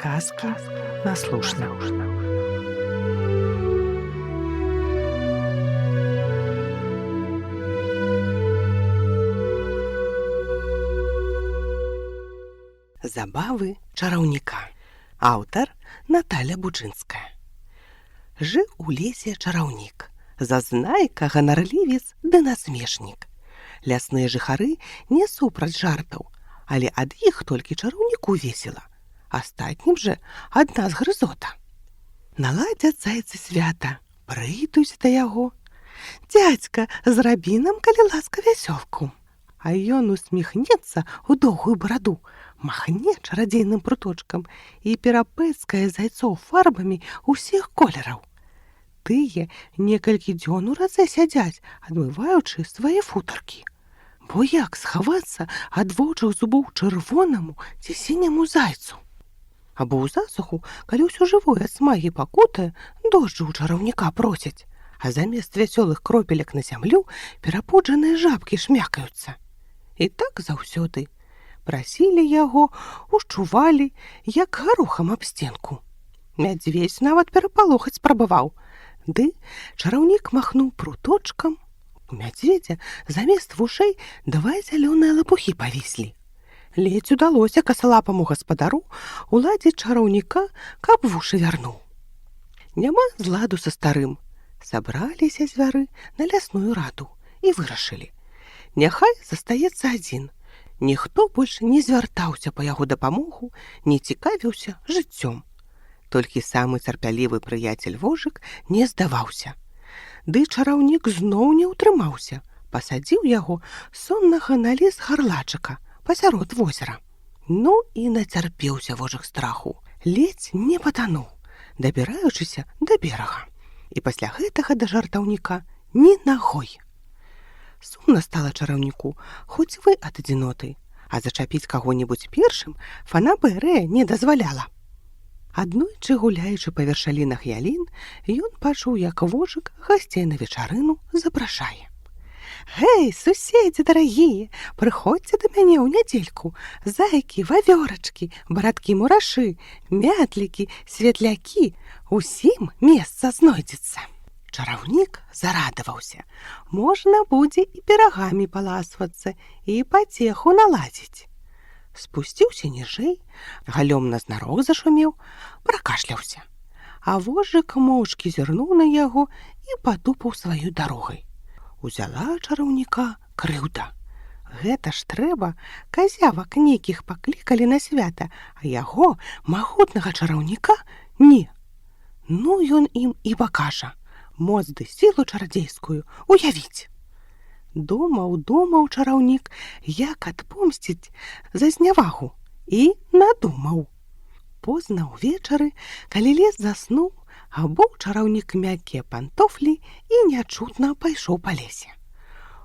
Сказки на слушна. Забавы чараўніка. Аўтар Наталя Бучынская. Жыў у лесе чараўнік, зазнайка, ганарлівец ды насмешнік. Лясныя жыхары не супраць жартаў, але ад іх толькі чараўніку весела. Астатнім жа адна згрызота. Наладзяць зайцы свята, прыйдуць да яго. Дзядзька, зрабі нам, калі ласка, вясёлку. А ён усміхнецца ў доўгую бараду, махне чарадзейным пруточкам і перапэцкае зайцоў фарбамі ўсіх колераў. Тыя некалькі дзён у радзе сядзяць, адмываючы свае футаркі. Бо як схавацца ад вочых зубоў чырвонаму ці сіняму зайцу? Або ў засуху, калі ўсё жывое ад смагі пакутае, дожджы ў чараўніка просяць, а замест вясёлых кропелек на зямлю перапуджаныя жабкі шмякаюцца. І так заўсёды. Прасілі яго, ушчувалі, як гарохам аб стенку. Мядзведзь нават перапалохаць спрабаваў. Ды чараўнік махнуў пруточкам. У мядзведзя замест вушэй два зялёныя лапухі павіслі. Ледзь удалося касалапаму гаспадару уладзіць чараўніка, каб вушы вярнуў. Няма зладу са старым. Сабраліся звяры на лясную раду і вырашылі. Няхай застаецца адзін. Ніхто больш не звяртаўся па яго дапамогу, не цікавіўся жыццём. Толькі самы цярпялівы прыяцель вожык не здаваўся. Ды чараўнік зноў не ўтрымаўся, пасадзіў яго соннага на лес гарлачыка пасярод возера. Ну і нацярпеўся вожык страху, ледзь не патануў, дабіраючыся да берага. І пасля гэтага да жартаўніка ні нагой. Сумна стала чараўніку, хоць вы ад адзіноты, а зачапіць каго-небудзь першым фанабэрыя не дазваляла. Аднойчы, гуляючы па вершалінах ялін, ён пачуў, як вожык гасцей на вечарыну запрашае. «Гэй, суседзі дарагія, прыходзьце да мяне ў нядзельку. Зайкі, вавёрачкі, барадкі-мурашы, мятлікі, светлякі, усім месца знойдзецца». Чараўнік зарадаваўся. Можна будзе і пірагамі паласвацца, і пацеху наладзіць. Спусціўся ніжэй, галём назнарок зашумеў, пракашляўся. А вожык моўчкі зірнуў на яго і патупаў сваёй дарогай. Узяла чараўніка крыўда. Гэта ж трэба, казявак нейкіх паклікалі на свята, а яго, магутнага чараўніка, не. Ну ён ім і пакажа. Моц ды сілу чарадзейскую уявіць. Думаў чараўнік, як адпомсціць за знявагу, і надумаў. Позна ўвечары, калі лес заснуў, абуў чараўнік мяккія пантофлі і нячутна пайшоў па лесе.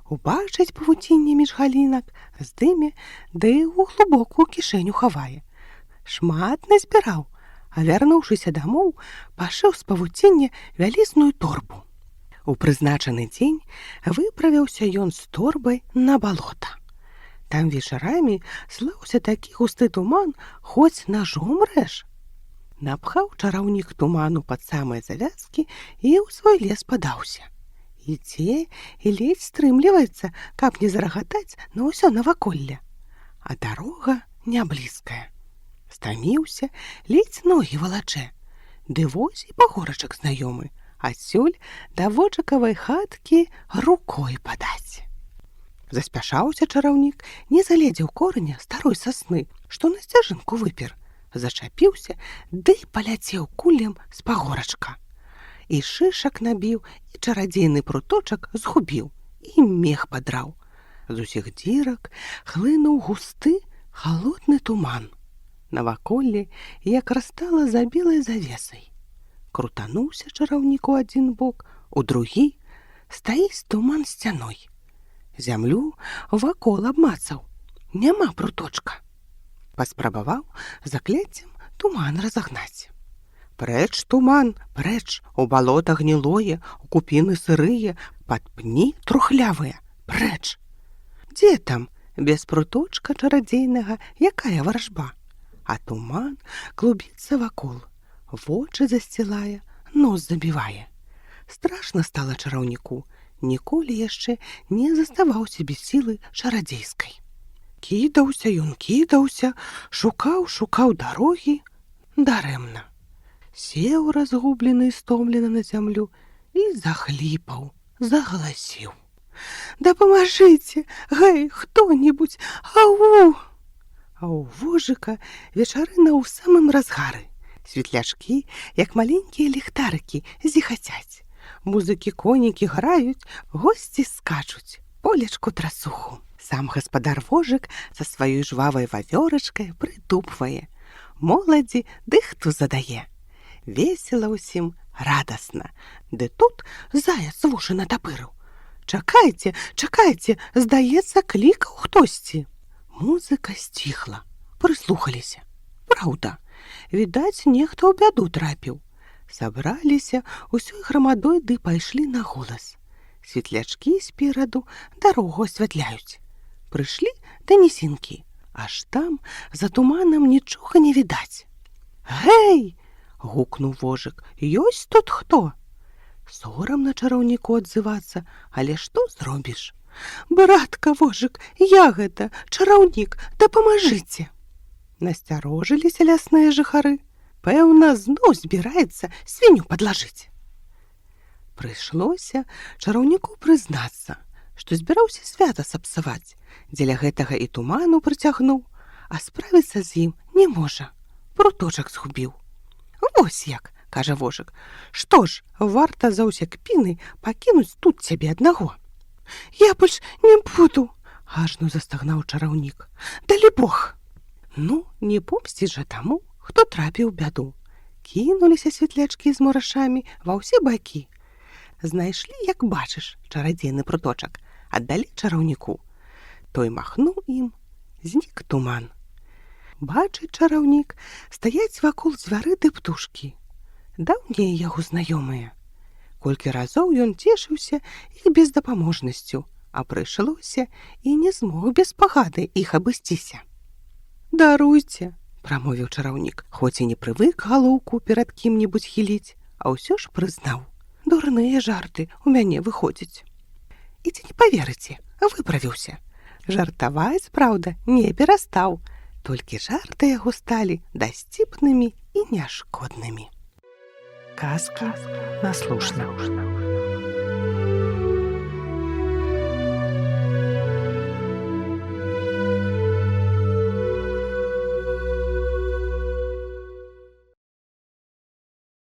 Убачыць павуцінне між галінак, здыме, ды ў глыбокую кішэню хавае. Шмат назбіраў, а вярнуўшыся дамоў, пашыў з павуціння вялізную торбу. У прызначаны дзень выправіўся ён з торбай на балота. Там вечарамі слаўся такі густы туман, хоць нажом рэж. Напхаў чараўнік туману пад самыя завязкі і ў свой лес падаўся. Ідзе і ледзь стрымліваецца, каб не зарагатаць на ўсё наваколле. А дарога не блізкая. Стаміўся, ледзь ногі валачэ. Ды вось і пагорачак знаёмы, адсюль да вожыкавай хаткі рукой падаць. Заспяшаўся чараўнік, не заледзеў кораня старой сасны, што на сцяжынку выпер. Зачапіўся, ды паляцеў кулем з пагорачка. І шышак набіў, і чарадзейны пруточак згубіў, і мех падраў. З усіх дзірак хлынуў густы, халодны туман. Наваколле, як растала за белай завесай. Крутануўся чараўнік у адзін бок, у другі стаіць туман сцяной. Зямлю вакол абмацаў, няма пруточка. Паспрабаваў закляццем туман разагнаць. Прэч, туман, прэч, у балота гнілое, у купіны сырыя, пад пні трухлявыя, прэч. Дзе там, без пруточка чарадзейнага, якая варажба? а туман клубіцца вакол, вочы засцілае, нос забівае. Страшна стала чараўніку, ніколі яшчэ не заставаўся без сілы чарадзейскай. Кідаўся, шукаў дарогі, дарэмна. Сеў разгублены і стомлены на зямлю і захліпаў, загаласіў. «Дапамажыце, гэй, хто-небудзь, ау!» А ў вожыка вечарына ў самым разгары. Светлячкі, як маленькія ліхтарыкі, зіхацяць. Музыкі-конікі граюць, госці скачуць, полечку трасуху. Сам гаспадар вожык са сваёй жвавай вавёрачкай прытупвае. Моладзі дыхту задае. Весела ўсім, радасна. Ды тут заяц вушы натапырыў. «Чакайце, здаецца, клікаў хтосьці». Музыка сціхла, прыслухаліся. Праўда, відаць, нехта ў бяду трапіў. Сабраліся ўсёй грамадой ды пайшлі на голас. Светлячкі спераду дарогу асвятляюць. Прыйшлі да нізінкі, аж там за туманам нічога не відаць. «Гэй!» — гукнуў вожык. «Ёсць тут хто?» Сорамна чараўніку адзывацца, але што зробіш? «Братка вожык, я гэта, чараўнік, дапамажыце!» Насцярожыліся лясныя жыхары. Пэўна, зноў збіраецца свінню падлажыць. Прыйшлося чараўніку прызнацца, што збіраўся свята сапсаваць, дзеля гэтага і туману прыцягнуў, а справіцца з ім не можа. Пруточак згубіў. «Вось як!» — кажа вожык. «Што ж, варта заўсякпіны пакінуць тут цябе аднаго». «Я больш не буду!» — ажно застагнаў чараўнік. «Далі Бог!» Ну, не помсціць жа таму, хто трапіў у бяду. Кінуліся светлячкі з мурашамі ва ўсе бакі. Знайшлі, як бачыш, чарадзейны пруточак, аддалі чараўніку. Той махнуў ім, знік туман. Бачыць чараўнік, стаяць вакол звяры ды птушкі. Даўнія яго знаёмыя. Колькі разоў ён цешыўся іх бездапаможнасцю, а прыйшлося і не змог без пагады іх абысціся. «Даруйце!» — прамовіў чараўнік, хоць і не прывык галоўку перад кім-небудзь хіліць, а ўсё ж прызнаў. «Дурныя жарты у мяне выходзяць». І ці не паверыце, выправіўся. Жартаваць, праўда, не перастаў, толькі жарты яго сталі дасціпнымі і няшкоднымі. Казкі на слушна.